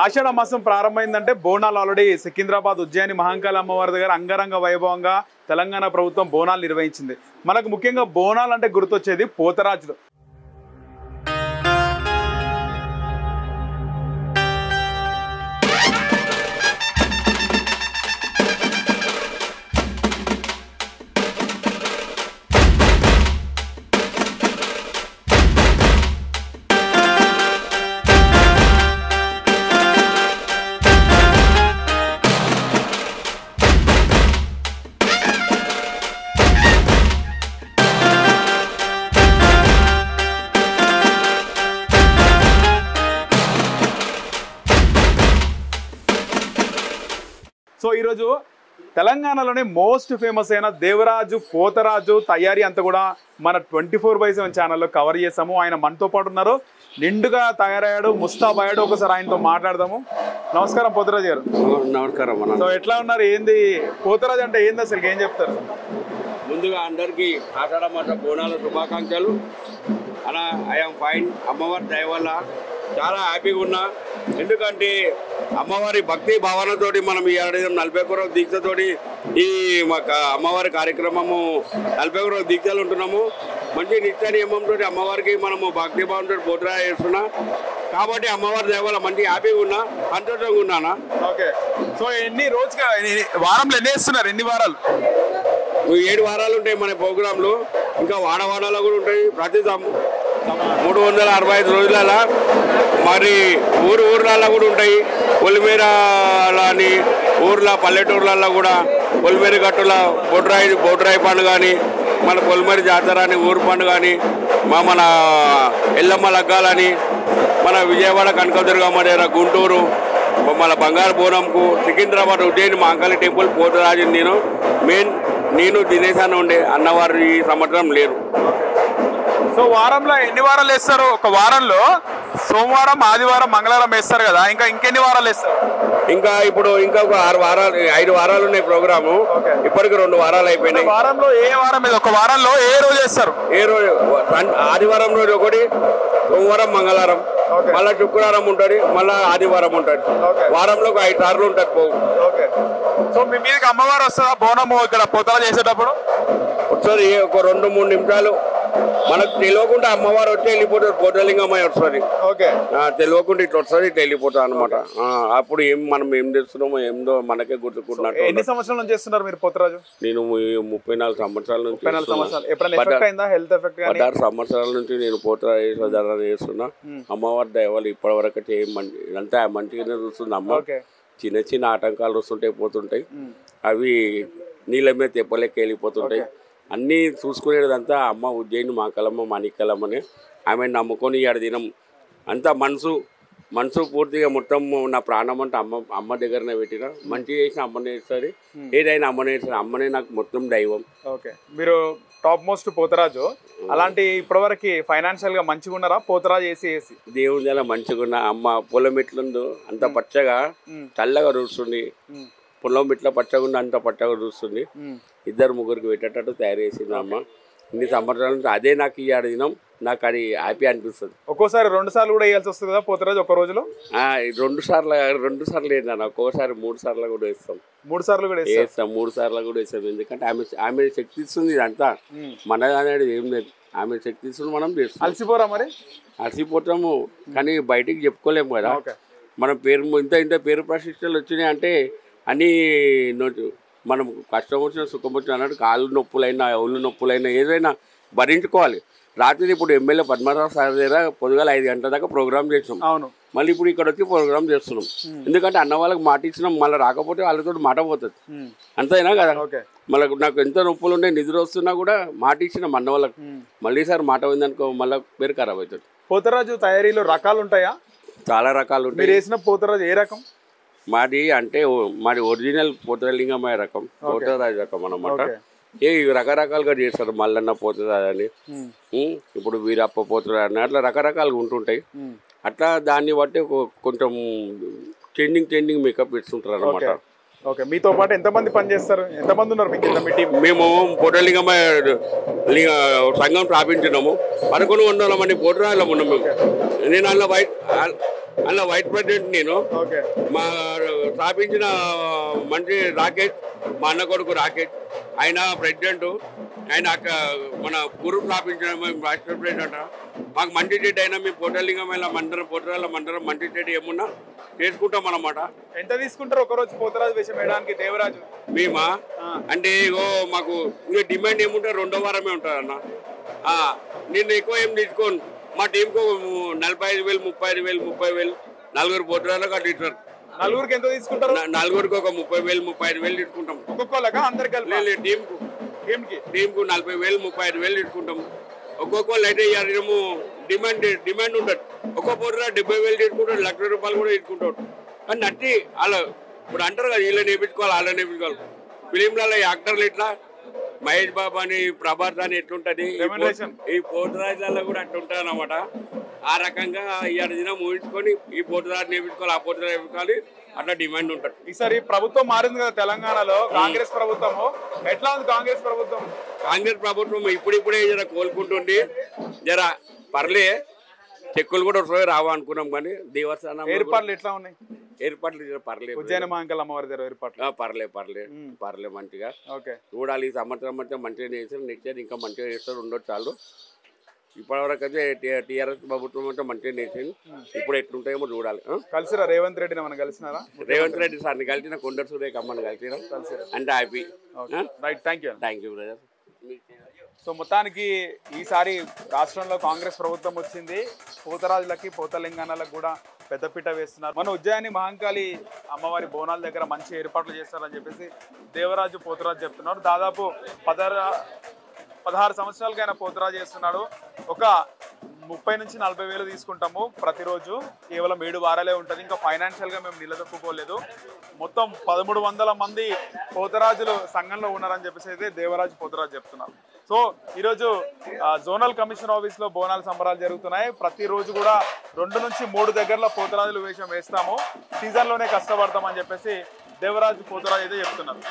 ఆషాఢ మాసం ప్రారంభమైందంటే బోనాలు ఆల్రెడీ సికింద్రాబాద్ ఉజ్జయిని మహంకాళి అమ్మవారి దగ్గర అంగరంగ వైభవంగా తెలంగాణ ప్రభుత్వం బోనాలు నిర్వహించింది. మనకు ముఖ్యంగా బోనాలు అంటే గుర్తొచ్చేది పోతరాజులు. సో ఈరోజు తెలంగాణలోనే మోస్ట్ ఫేమస్ అయిన దేవరాజు పోతరాజు తయారీ అంతా కూడా మన 24/7 ఛానల్లో కవర్ చేసాము. ఆయన మనతో పాటు ఉన్నారు, నిండుగా తయారయ్యాడు, ముస్తాబయ్యాడు. ఒకసారి ఆయనతో మాట్లాడదాము. నమస్కారం పోతరాజు గారు. నమస్కారం. సో ఎట్లా ఉన్నారు? ఏంది పోతరాజు అంటే ఏంది, అసలు ఏం చెప్తారు? ముందుగా అందరికీ ఆషాఢ మాస బోనాల శుభాకాంక్షలు. అలా ఐఎమ్ ఫైన్. అమ్మవారి దయ వల్ల చాలా హ్యాపీగా ఉన్నా. ఎందుకంటే అమ్మవారి భక్తి భావనతోటి మనం ఈ 41 రోజు దీక్షతోటి ఈ అమ్మవారి కార్యక్రమము 41 రోజు దీక్షలు ఉంటున్నాము. మంచి నిత్య నియమంతో అమ్మవారికి మనము భక్తి భావంతో పోతరా చేస్తున్నా. కాబట్టి అమ్మవారి దయ వల్ల మంచి హ్యాపీగా ఉన్నా, సంతోషంగా ఉన్నానా. ఓకే. సో ఎన్ని రోజుగా వారంలో ఎన్ని వేస్తున్నారు? ఎన్ని వారాలు? 7 వారాలు ఉంటాయి మన ప్రోగ్రాంలు. ఇంకా వాడవాడాలో కూడా ఉంటాయి. ప్రతి 365 రోజులలో మరి ఊర్లలో కూడా ఉంటాయి. పొలిమేరలో అని ఊర్లో పల్లెటూర్లలో కూడా పొలిమేర గట్టుల బొడ్రాయి పండుగ కానీ, మన పొలిమేర జాతర అని ఊరు పండుగ కానీ, మన ఎల్లమ్మ లగ్గాలని, మన విజయవాడ కనకదుర్గమ్మ దగ్గర, గుంటూరు మన బంగారు బోనంకు, సికింద్రాబాద్ ఉజ్జయిని మహంకాళి టెంపుల్ పోతరాజు నేను దినేశాన్ని ఉండే అన్నవారు ఈ సంవత్సరం లేరు. సో వారంలో ఎన్ని వారాలు వేస్తారు? ఒక వారంలో సోమవారం, ఆదివారం, మంగళవారం వేస్తారు కదా, ఇంకెన్ని వారాలు వేస్తారు? ఇప్పుడు ఒక 5 వారాలు ఉన్నాయి ప్రోగ్రాము. ఇప్పటికి 2 వారాలు అయిపోయినాయి. వారంలో ఏ వారం మీద? ఒక వారంలో ఏ రోజు వేస్తారు? ఏ రోజు? ఆదివారం రోజు ఒకటి, సోమవారం, మంగళవారం, మళ్ళీ శుక్రవారం ఉంటుంది, మళ్ళీ ఆదివారం ఉంటుంది. వారంలో ఒక 5 సార్లు ఉంటుంది పోగు. సో మీ మీదకి అమ్మవారు వస్తుందా బోనము ఇక్కడ పోతరా చేసేటప్పుడు? వస్తుంది. ఒక 2-3 నిమిషాలు మనకు తెలియకుండా అమ్మవారు వచ్చి వెళ్ళిపోతారు. పోతలింగమ్మాయి వస్తుంది. తెలియకుండా ఇట్లా వస్తుంది, ఇట్లా వెళ్ళిపోతారు అనమాట. అప్పుడు మనం ఏం చేస్తున్నామో ఏందో మనకే గుర్తుకుంటున్నట్టు. ఎన్ని సంవత్సరాల నుంచి చేస్తున్నారు మీరు పోతరాజు? నేను 34 సంవత్సరాల నుంచి. 16 సంవత్సరాల నుంచి నేను పోతరాజు చేస్తున్నా. అమ్మవారి దయవల్ల ఇప్పటి వరకు అంతా మంచిగానే చూస్తుంది అమ్మ. చిన్న చిన్న ఆటంకాలు వస్తుంటాయి, పోతుంటాయి. అవి నీళ్ళ మీద తెప్పలేక వెళ్ళిపోతుంటాయి. అన్నీ చూసుకునేదంతా అమ్మ ఉజ్జయిని మహంకాళమ్మ మాణిక్యాలమ్మని ఆమె నమ్ముకొని దినం అంతా మనసు పూర్తిగా మొత్తం నా ప్రాణం అంటే అమ్మ దగ్గరనే పెట్టిన. మంచి చేసిన అమ్మనే ఇస్తుంది, ఏదైనా అమ్మనే ఇస్తుంది. అమ్మనే నాకు మొత్తం దైవం. ఓకే. మీరు టాప్ మోస్ట్ పోతరాజు. అలాంటి ఇప్పటివరకు ఫైనాన్షియల్ గా మంచిగా ఉన్నారా పోతరాజు వేసి? దేవుని చాలా మంచిగా ఉన్నా. అమ్మ పొలం ఎట్లుందో అంత పచ్చగా చల్లగా చూస్తుంది. పొలం ఇట్లా పచ్చగా ఉంది, అంత పచ్చగా చూస్తుంది. 2-3 పెట్టేటట్టు తయారు చేసింది అమ్మ. ఇన్ని సంవత్సరాల నుంచి అదే నాకు ఈ దినం నాకు అది హ్యాపీ అనిపిస్తుంది. ఒక్కోసారి 2 సార్లు కూడా వేయాల్సి వస్తుంది కదా పోతరాజు ఒక రోజులో? 2 సార్లు ఏంటన్నా, ఒక్కోసారి 3 సార్లు కూడా వేస్తాం. 3 సార్లు కూడా వేస్తాం. 3 సార్లు కూడా వేస్తాం. ఎందుకంటే ఆమె శక్తి ఇస్తుంది. ఇదంతా మనది అనేది ఏం లేదు. ఆమె శక్తి ఇస్తుంది, మనం చేస్తాం. అలసిపోరా మరి? అలసిపోతాము, కానీ బయటికి చెప్పుకోలేము కదా. మన పేరు ఇంత పేరు ప్రతిష్టలు వచ్చినాయి అంటే అన్నీ మనం కష్టం వచ్చినా సుఖం వచ్చినా అన్నట్టు కాళ్ళు నొప్పులైనా ఒళ్ళు నొప్పులైనా ఏదైనా భరించుకోవాలి. రాత్రి ఇప్పుడు ఎమ్మెల్యే పద్మనాభ సార్ దగ్గర పొద్దుగాల 5 గంటల దాకా ప్రోగ్రామ్ చేసాం. మళ్ళీ ఇప్పుడు ఇక్కడ వచ్చి ప్రోగ్రామ్ చేస్తున్నాం. ఎందుకంటే అన్న వాళ్ళకి మాట ఇచ్చినాం, మళ్ళీ రాకపోతే వాళ్ళతో మాట పోతుంది. అంతేనా కదా? మళ్ళీ నాకు ఎంత నొప్పులు ఉండే నిద్ర వస్తున్నా కూడా మాట ఇచ్చినాం అన్న వాళ్ళకి. మళ్ళీ సార్ మాట పోయిందనుకో మళ్ళీ పేరు ఖరాబ్ అవుతుంది. పోతరాజు తయారీలో రకాలు ఉంటాయా? చాలా రకాలు ఉంటాయి. మీరు వేసిన పోతరాజు ఏ రకం? మాది ఒరిజినల్ పోతలింగమయ్య రకం, పోతరాజు రకం అన్నమాట. రకరకాలుగా చేస్తారు. మల్లన్న పోతరాజు అని, ఇప్పుడు వీరప్ప పోతరాజు అని, అట్లా రకరకాలుగా ఉంటుంటాయి. అట్లా దాన్ని బట్టి కొంచెం ట్రెండింగ్ మేకప్ ఇస్తుంటారు అనమాట. ఓకే. మీతో పాటు ఎంతమంది పనిచేస్తారు? ఎంతమంది ఉన్నారు మీ టీం? మేము పోతలింగమయ్య సంఘం స్థాపించినాము. 1100 మంది పోతరాజులం ఉన్నాము. నేను అందులో వైస్ ప్రెసిడెంట్ నేను. ఓకే. మా స్థాపించిన మంత్రి రాకేష్, మా అన్న కొడుకు రాకేష్, ఆయన ప్రెసిడెంట్. ఆయన మన గ్రూప్ స్థాపించిన వైస్ ప్రెసిడెంట్. మాకు మంచి చెడ్డ అయినా మేము పోటలింగం మండలం పోటరాల మండలం మంచి చెడ్డ ఏమున్నా చేసుకుంటాం అన్నమాట. ఎంత తీసుకుంటారు ఒకరోజు పోతరాజు వేషం వేయడానికి దేవరాజు? మేమా అంటే ఇగో మాకు ఇంకా డిమాండ్ ఏముంటే 2వ వారమే ఉంటుంది అన్న. నేను ఎక్కువ ఏం తీసుకోను. మా టీంకు 45,000 35,000 30,000 నలుగురు పోటరాలకు అట్లా ఇస్తారు. నలుగురికి ఎంత తీసుకుంటారు? నలుగురికి ఒక 30,000 35,000 తీసుకుంటాం. ఒక్కొక్కళ్ళక అందరికి టీంకు 40,000 35,000 తీసుకుంటాం. ఒక్కొక్కళ్ళు అయితే మేము డిమాండ్ ఉంటుంది. ఒక్కొక్క పోటరా 70,000 తీసుకుంటాడు, ₹1,00,000 కూడా తీసుకుంటాడు. కానీ నట్టి అలా ఇప్పుడు అంటారు కదా, వీళ్ళని నేర్పించుకోవాలి వాళ్ళని నేర్పించుకోవాలి. ఫిలింలలో యాక్టర్లు ఇట్లా మహేష్ బాబు అని ప్రభాస్ అని ఎట్లుంటది, ఈ పోటరాజులలో కూడా అట్లా ఉంటుంది అన్నమాట. ఆ రకంగా ఈ దినం ఊహించుకొని ఈ పోటరాజు నేర్పించుకోవాలి, ఆ పోటరాజు నేర్పించుకోవాలి, అట్లా డిమాండ్ ఉంటుంది. ఈసారి ప్రభుత్వం మారింది కదా తెలంగాణలో, కాంగ్రెస్ ప్రభుత్వము. ఎట్లా ఉంది కాంగ్రెస్ ప్రభుత్వం? కాంగ్రెస్ ప్రభుత్వం ఇప్పుడిప్పుడే జర కోలుకుంటుంది. జర పర్లే, చెక్కులు కూడా వస్తాయి రావా అనుకున్నాం. కానీ దేవస్థానం ఏర్పాట్లు ఎట్లా ఉన్నాయి? ఏర్పాట్లు పర్లేదు. ఉజ్జయిని మహంకాళి అమ్మవారి దగ్గర ఏర్పాట్లు పర్లే మంచిగా. ఓకే. చూడాలి, ఈ సంవత్సరం మంచిగా చేస్తారు. నెక్స్ట్ ఇయర్ ఇంకా మంచిగా చేస్తారు. ఉండొచ్చు చాలు. ఇప్పటివరకు అయితే టీఆర్ఎస్ ప్రభుత్వం అంటే మంచిగా చేసింది. ఇప్పుడు ఎట్లుంటాయేమో చూడాలి. కలిసిరా రేవంత్ రెడ్డిని? మనం కలిసినారా? రేవంత్ రెడ్డి సార్ని కలిసిన, కొండరు సూర్య అమ్మని కలిసిన అంటే happy. Right, thank you brother. So మొత్తానికి ఈసారి రాష్ట్రంలో కాంగ్రెస్ ప్రభుత్వం వచ్చింది. పోతరాజులకి పోతలింగాణలకు కూడా పెద్దపీట వేస్తున్నారు. మన ఉజ్జయిని మహంకాళి అమ్మవారి బోనాల దగ్గర మంచి ఏర్పాట్లు చేస్తారని చెప్పేసి దేవరాజు పోతరాజు చెప్తున్నారు. దాదాపు 16 సంవత్సరాలకి ఆయన పోతరాజు చేస్తున్నాడు. ఒక 30 నుంచి 40,000 తీసుకుంటాము ప్రతిరోజు. కేవలం 7 వారాలే ఉంటుంది. ఇంకా ఫైనాన్షియల్గా మేము నిలదొక్కుకోలేదు. మొత్తం 1300 మంది పోతరాజులు సంఘంలో ఉన్నారని చెప్పేసి అయితే దేవరాజు పోతరాజు చెప్తున్నారు. సో ఈరోజు జోనల్ కమిషన్ ఆఫీస్లో బోనాల సంబరాలు జరుగుతున్నాయి. ప్రతిరోజు కూడా 2 నుంచి 3 దగ్గరలో పోతరాజులు వేషం వేస్తాము. సీజన్లోనే కష్టపడతామని చెప్పేసి దేవరాజు పోతరాజు అయితే చెప్తున్నారు.